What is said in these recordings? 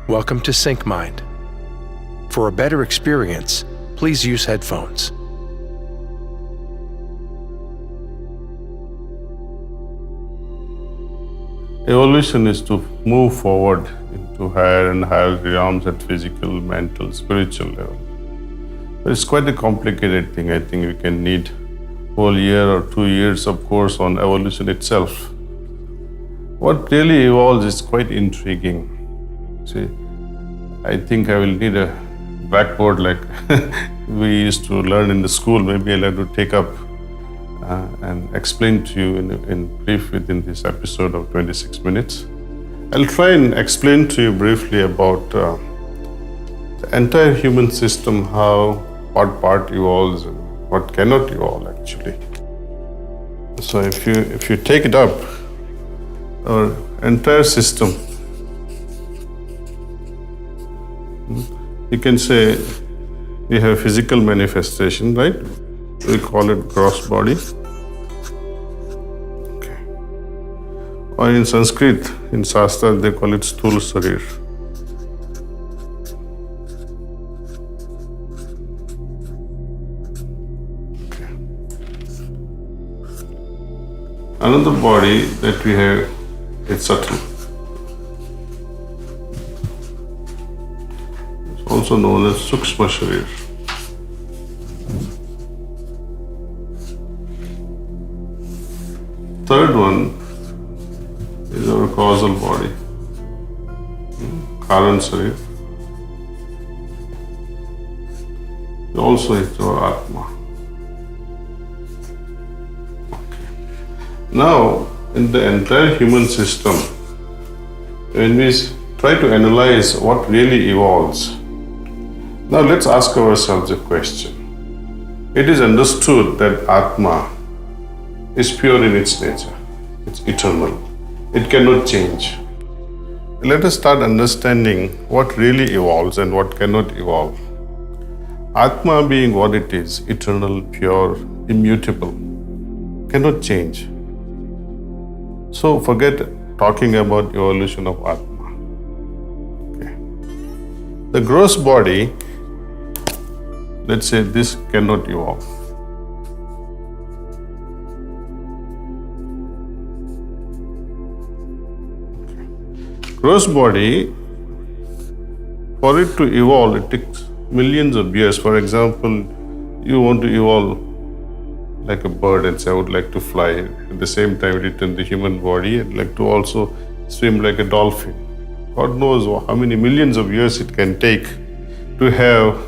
Welcome to SyncMind. For a better experience, please use headphones. Evolution is to move forward into higher and higher realms at physical, mental, spiritual level. But it's quite a complicated thing. I think we can need a whole year or 2 years of course on evolution itself. What really evolves is quite intriguing. See, I think I will need a blackboard like we used to learn in the school. Maybe I'll have to take up and explain to you in brief within this episode of 26 minutes. I'll try and explain to you briefly about the entire human system, what part evolves and what cannot evolve actually. So if you take it up, our entire system, you can say we have physical manifestation, right? We call it gross body. Okay. Or in Sanskrit, in Shastra, they call it Sthula Sharir. Okay. Another body that we have is subtle. It's also known as Sukshma Sharir. Third one is our causal body, Karan Sharir. Also it's our Atma. Okay. Now, in the entire human system, when we try to analyze what really evolves, now let's ask ourselves a question. It is understood that Atma is pure in its nature. It's eternal. It cannot change. Let us start understanding what really evolves and what cannot evolve. Atma being what it is, eternal, pure, immutable, cannot change. So forget talking about evolution of Atma. Okay. The gross body, let's say this cannot evolve. Gross body, for it to evolve, it takes millions of years. For example, you want to evolve like a bird and say, I would like to fly. At the same time, return the human body, I'd like to also swim like a dolphin. God knows how many millions of years it can take to have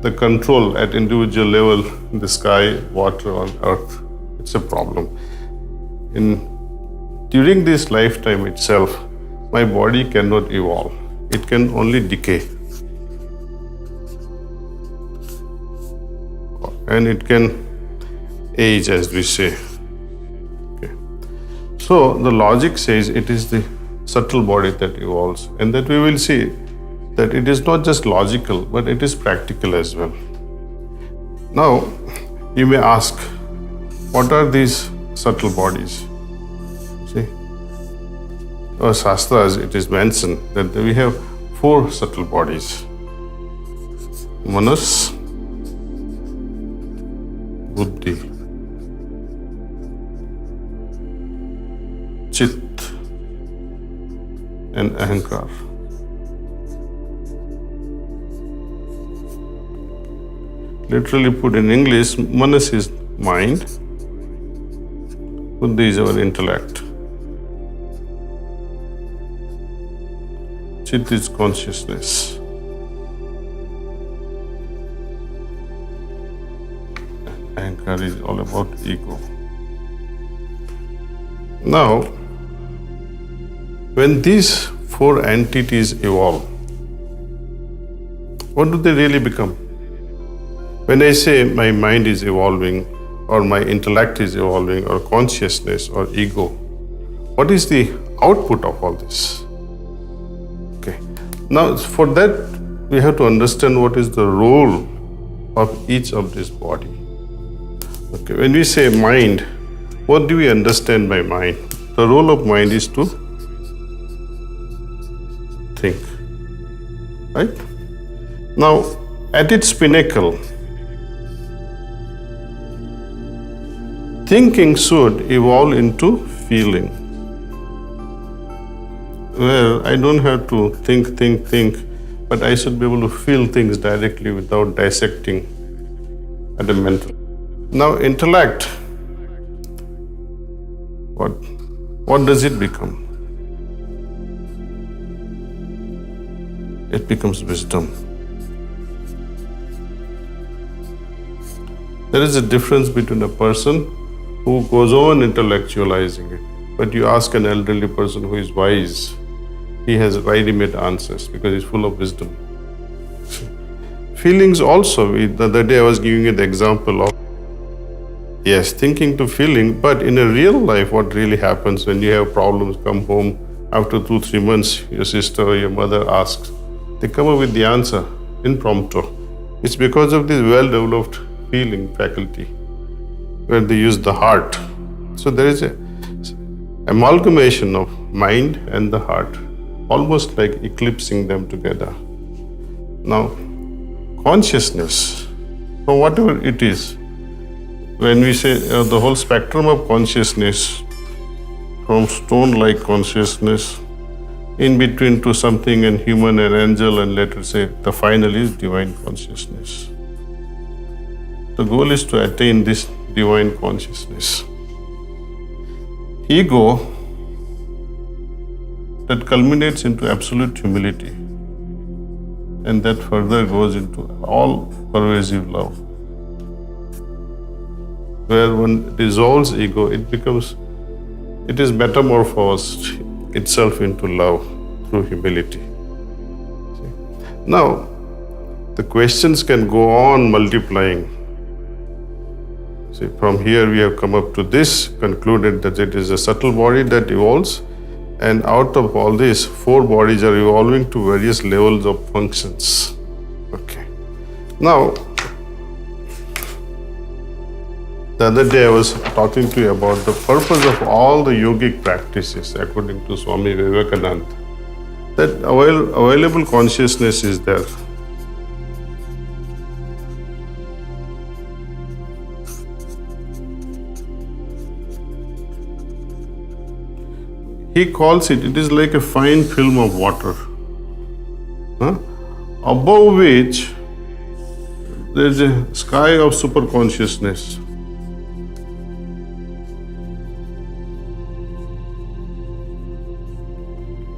the control at individual level in the sky, water, on earth. It's a problem. During this lifetime itself, my body cannot evolve. It can only decay. And it can age, as we say. Okay. So the logic says it is the subtle body that evolves, and that we will see that it is not just logical, but it is practical as well. Now, you may ask, what are these subtle bodies? See? Our Shastras, it is mentioned that we have 4 subtle bodies. Manas, Buddhi, Chit, and Ahankar. Literally put in English, Manas is mind, Buddhi is our intellect. Chit is consciousness. Ahankar is all about ego. Now, when these 4 entities evolve, what do they really become? When I say my mind is evolving, or my intellect is evolving, or consciousness, or ego, what is the output of all this? Now, for that, we have to understand what is the role of each of this body. Okay, when we say mind, what do we understand by mind? The role of mind is to think. right? Now, at its pinnacle, thinking should evolve into feeling, where I don't have to think, but I should be able to feel things directly without dissecting at a mental. Now, intellect, what does it become? It becomes wisdom. There is a difference between a person who goes on intellectualizing it, but you ask an elderly person who is wise, he has ready-made answers because he's full of wisdom. Feelings also, the other day I was giving you the example of, yes, thinking to feeling, but in a real life, what really happens when you have problems, come home, after 2-3 months, your sister or your mother asks, they come up with the answer, impromptu. It's because of this well-developed feeling faculty, where they use the heart. So there is an amalgamation of mind and the heart, almost like eclipsing them together. Now, consciousness, for whatever it is, when we say the whole spectrum of consciousness, from stone-like consciousness, in between to something and human and angel, and let us say the final is divine consciousness. The goal is to attain this divine consciousness. Ego, that culminates into absolute humility, and that further goes into all-pervasive love. Where one dissolves ego, it is metamorphosed itself into love through humility. Now, the questions can go on multiplying. See, from here we have come up to this, concluded that it is a subtle body that evolves, and out of all this, 4 bodies are evolving to various levels of functions. Okay. Now, the other day I was talking to you about the purpose of all the yogic practices, according to Swami Vivekananda, that available consciousness is there. He calls it is like a fine film of water, above which there is a sky of superconsciousness.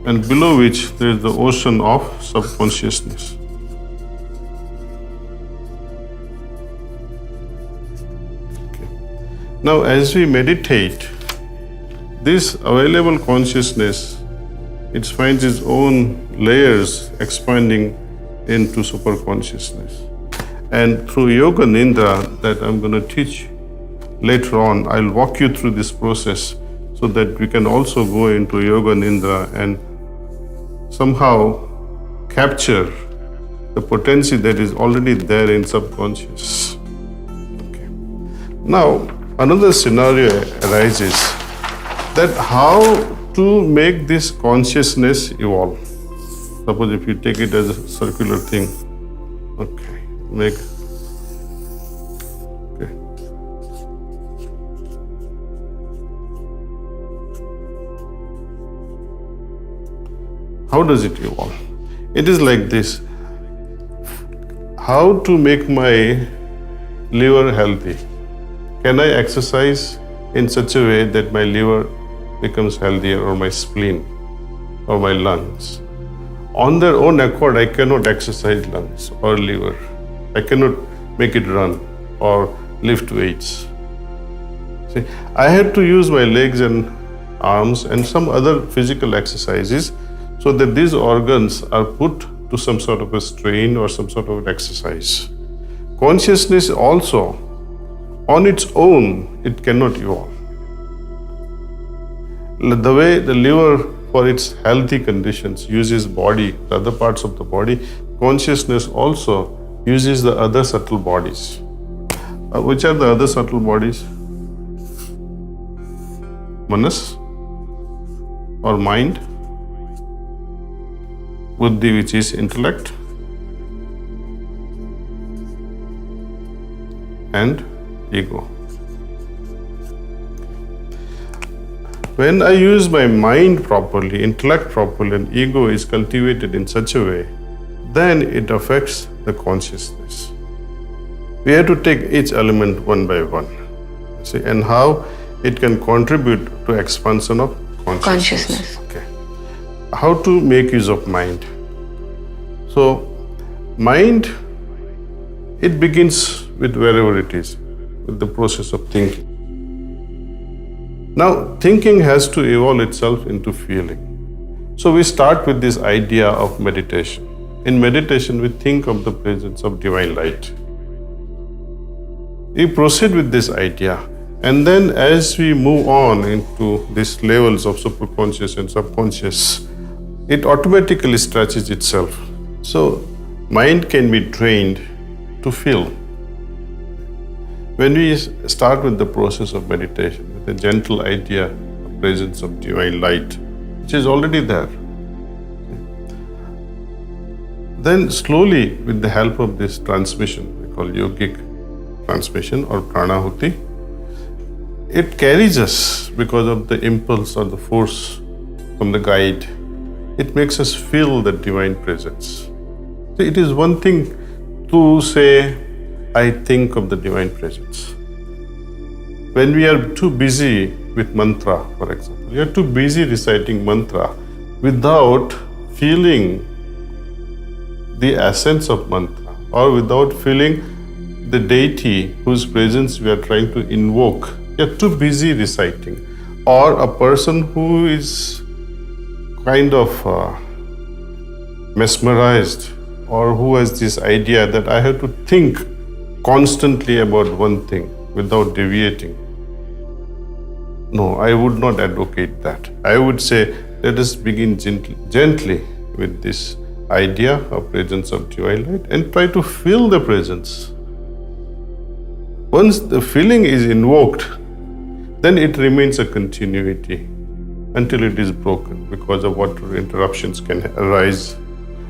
And below which there is the ocean of subconsciousness. Okay. Now, as we meditate, this available consciousness, it finds its own layers expanding into superconsciousness. And through Yoga Nidra that I'm going to teach later on, I'll walk you through this process so that we can also go into Yoga Nidra and somehow capture the potency that is already there in subconscious. Okay. Now, another scenario arises that how to make this consciousness evolve. Suppose if you take it as a circular thing, okay, how does it evolve? It is like this. How to make my liver healthy? Can I exercise in such a way that my liver becomes healthier, or my spleen, or my lungs? On their own accord, I cannot exercise lungs or liver. I cannot make it run or lift weights. See, I had to use my legs and arms and some other physical exercises so that these organs are put to some sort of a strain or some sort of an exercise. Consciousness also, on its own, it cannot evolve. The way the liver, for its healthy conditions, uses body, the other parts of the body, consciousness also uses the other subtle bodies. Which are the other subtle bodies? Manas, or mind. Buddhi, which is intellect, and ego. When I use my mind properly, intellect properly, and ego is cultivated in such a way, then it affects the consciousness. We have to take each element one by one, see, and how it can contribute to expansion of consciousness. Okay. How to make use of mind? So, mind, it begins with wherever it is, with the process of thinking. Now, thinking has to evolve itself into feeling. So, we start with this idea of meditation. In meditation, we think of the presence of divine light. We proceed with this idea, and then as we move on into these levels of superconscious and subconscious, it automatically stretches itself. So, mind can be trained to feel. When we start with the process of meditation, with a gentle idea of presence of divine light, which is already there, then slowly, with the help of this transmission, we call yogic transmission or pranahuti, it carries us because of the impulse or the force from the guide. It makes us feel the divine presence. So it is one thing to say, I think of the divine presence. When we are too busy with mantra, for example, we are too busy reciting mantra without feeling the essence of mantra or without feeling the deity whose presence we are trying to invoke. We are too busy reciting. Or a person who is kind of mesmerized, or who has this idea that I have to think constantly about one thing without deviating. No, I would not advocate that. I would say, let us begin gently with this idea of presence of divine light and try to feel the presence. Once the feeling is invoked, then it remains a continuity until it is broken because of what interruptions can arise.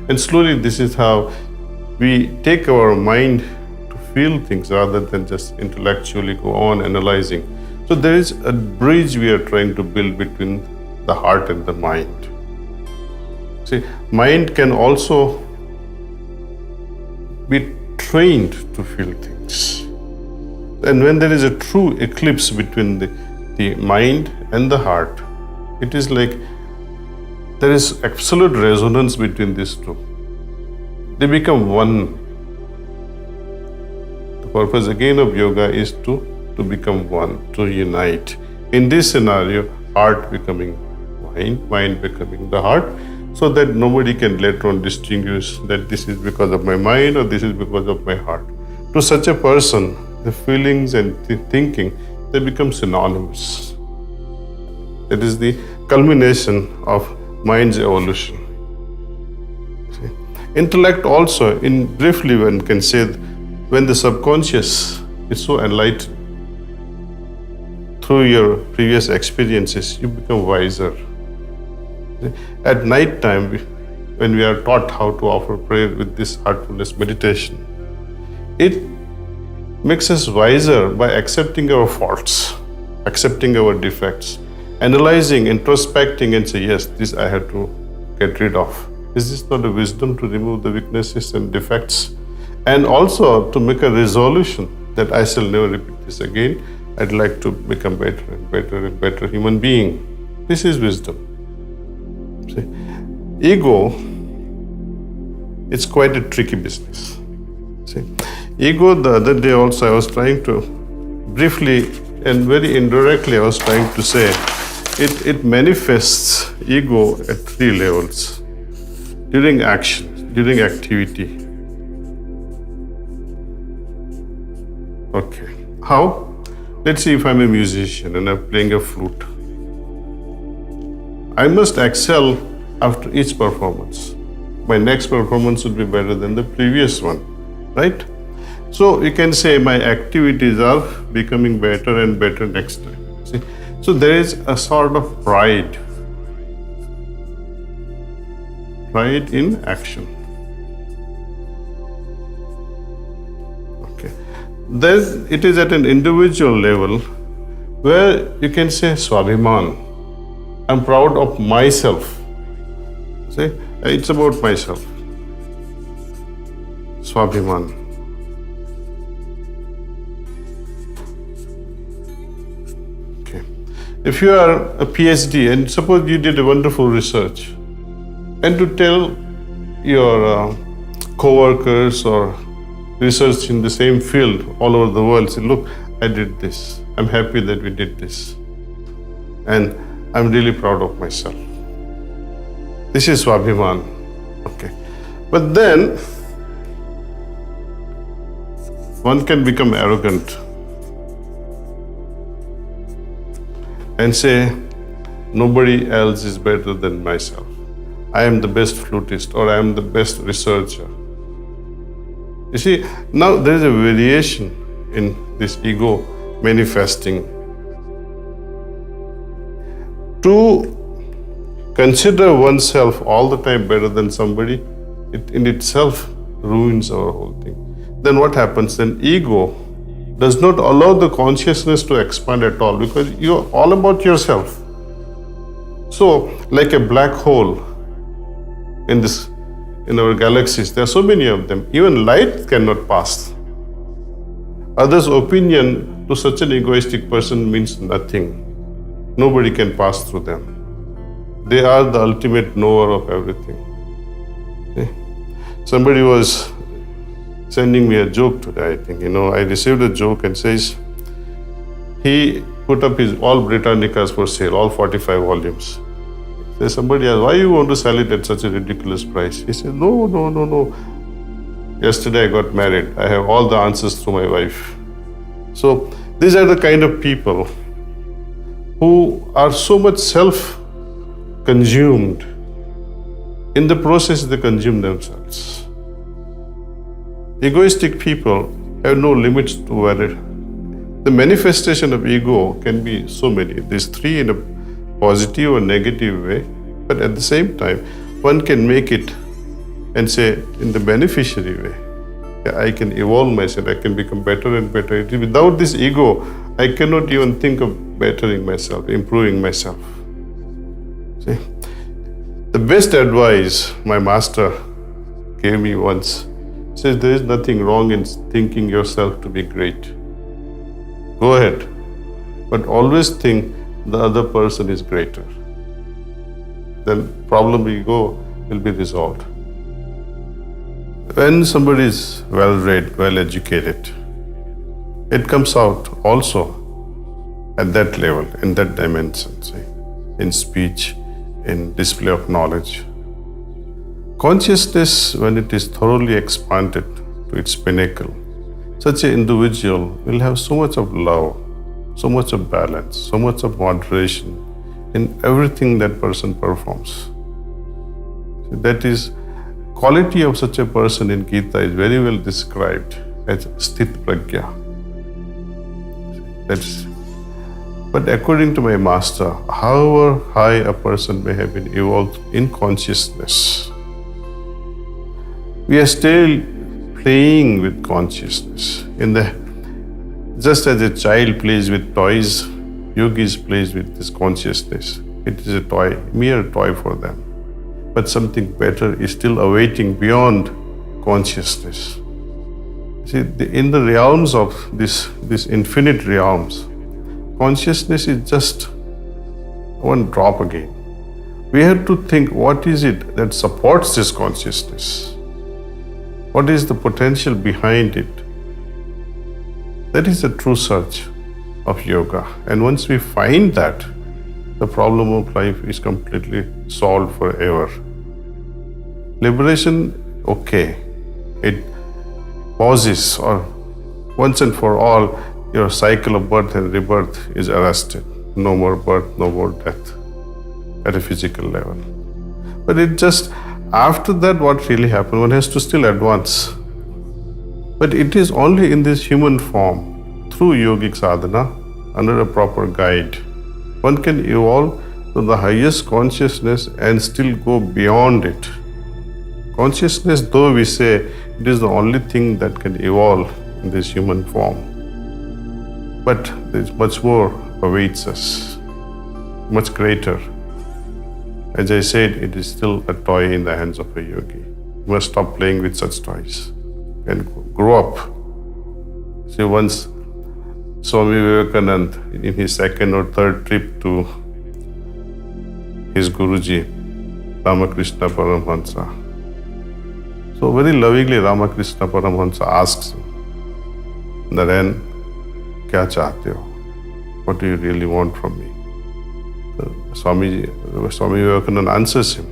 And slowly this is how we take our mind to feel things rather than just intellectually go on analyzing. So there is a bridge we are trying to build between the heart and the mind. See, mind can also be trained to feel things. And when there is a true eclipse between the mind and the heart, it is like there is absolute resonance between these two. They become one. The purpose again of yoga is to become one, to unite. In this scenario, heart becoming mind, mind becoming the heart, so that nobody can later on distinguish that this is because of my mind or this is because of my heart. To such a person, the feelings and thinking, they become synonymous. That is the culmination of mind's evolution. See? Intellect also, in briefly one can say, when the subconscious is so enlightened, through your previous experiences, you become wiser. See? At night time, when we are taught how to offer prayer with this heartfulness meditation, it makes us wiser by accepting our faults, accepting our defects, analyzing, introspecting, and say, yes, this I have to get rid of. Is this not a wisdom to remove the weaknesses and defects? And also to make a resolution that I shall never repeat this again. I'd like to become better and better and better human being. This is wisdom. See? Ego, it's quite a tricky business. See? Ego, the other day also I was trying to briefly and very indirectly I was trying to say, it manifests ego at three levels. During action, during activity. Okay. How? Let's see if I'm a musician and I'm playing a flute. I must excel after each performance. My next performance would be better than the previous one, right? So you can say my activities are becoming better and better next time. See? So there is a sort of pride in action. Okay. Then it is at an individual level where you can say Swabhiman. I'm proud of myself. See, it's about myself. Swabhiman. Okay. If you are a PhD and suppose you did a wonderful research, and to tell your co-workers or research in the same field all over the world, say, look, I did this. I'm happy that we did this. And I'm really proud of myself. This is Swabhiman. Okay. But then one can become arrogant and say, nobody else is better than myself. I am the best flutist or I am the best researcher. You see, now there is a variation in this ego manifesting. To consider oneself all the time better than somebody, it in itself ruins our whole thing. Then what happens? Then ego does not allow the consciousness to expand at all because you're all about yourself. So, like a black hole in our galaxies, there are so many of them. Even light cannot pass. Others' opinion to such an egoistic person means nothing. Nobody can pass through them. They are the ultimate knower of everything. Okay? Somebody was sending me a joke today, I think. I received a joke and says, he put up his all Britannicas for sale, all 45 volumes. There's somebody asked, why you want to sell it at such a ridiculous price? He said, no. Yesterday I got married. I have all the answers through my wife. So these are the kind of people who are so much self-consumed. In the process, they consume themselves. Egoistic people have no limits to where the manifestation of ego can be so many. These three in a positive or negative way, but at the same time, one can make it and say in the beneficiary way, I can evolve myself, I can become better and better. Without this ego, I cannot even think of bettering myself, improving myself. See? The best advice my master gave me once says there is nothing wrong in thinking yourself to be great. Go ahead, but always think the other person is greater. Then problem ego will be resolved. When somebody is well-read, well-educated, it comes out also at that level, in that dimension, say, in speech, in display of knowledge. Consciousness, when it is thoroughly expanded to its pinnacle, such an individual will have so much of love, so much of balance, so much of moderation in everything that person performs. That is, quality of such a person in Gita is very well described as sthit pragya. But according to my master, however high a person may have been evolved in consciousness, we are still playing with consciousness. Just as a child plays with toys, yogis plays with this consciousness. It is a toy, mere toy for them. But something better is still awaiting beyond consciousness. See, in the realms of this infinite realms, consciousness is just one drop again. We have to think, what is it that supports this consciousness? What is the potential behind it? That is the true search of yoga. And once we find that, the problem of life is completely solved forever. Liberation, okay, it pauses, or once and for all, your cycle of birth and rebirth is arrested. No more birth, no more death at a physical level. But it just, after that, what really happens? One has to still advance. But it is only in this human form, through yogic sadhana, under a proper guide, one can evolve to the highest consciousness and still go beyond it. Consciousness, though we say it is the only thing that can evolve in this human form. But there's much more awaits us, much greater. As I said, it is still a toy in the hands of a yogi. You must stop playing with such toys and grow up. See, once Swami Vivekananda, in his second or third trip to his Guruji, Ramakrishna Paramahansa, so very lovingly Ramakrishna Paramahansa asks him, Naren, kya chahte ho? What do you really want from me? Swami Vivekananda answers him,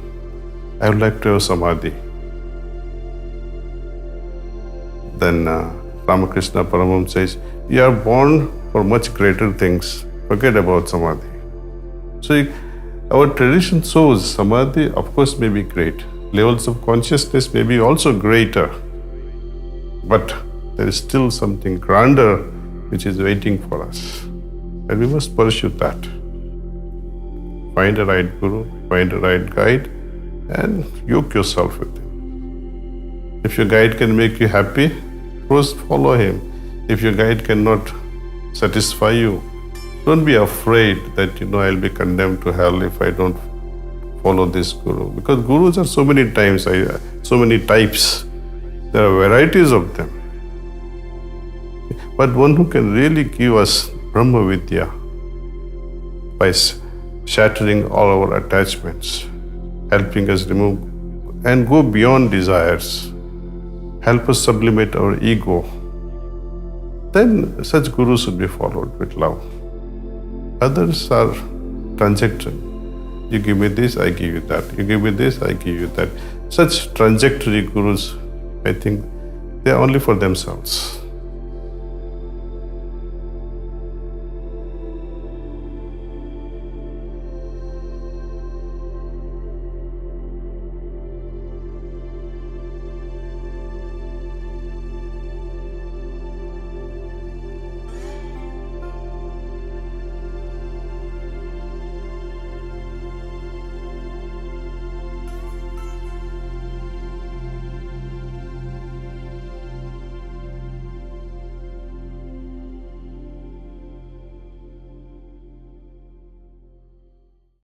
I would like to have samadhi. Then Ramakrishna Paramahansa says, you are born for much greater things. Forget about samadhi. So our tradition shows samadhi, of course, may be great. Levels of consciousness may be also greater. But there is still something grander which is waiting for us. And we must pursue that. Find a right guru, find a right guide, and yoke yourself with him. If your guide can make you happy, first follow him. If your guide cannot satisfy you, don't be afraid that, I'll be condemned to hell if I don't follow this guru. Because gurus are so many types. There are varieties of them. But one who can really give us Brahma Vidya by shattering all our attachments, helping us remove and go beyond desires, help us sublimate our ego, then such gurus should be followed with love. Others are transactional. You give me this, I give you that. You give me this, I give you that. Such transitory gurus, I think, they are only for themselves.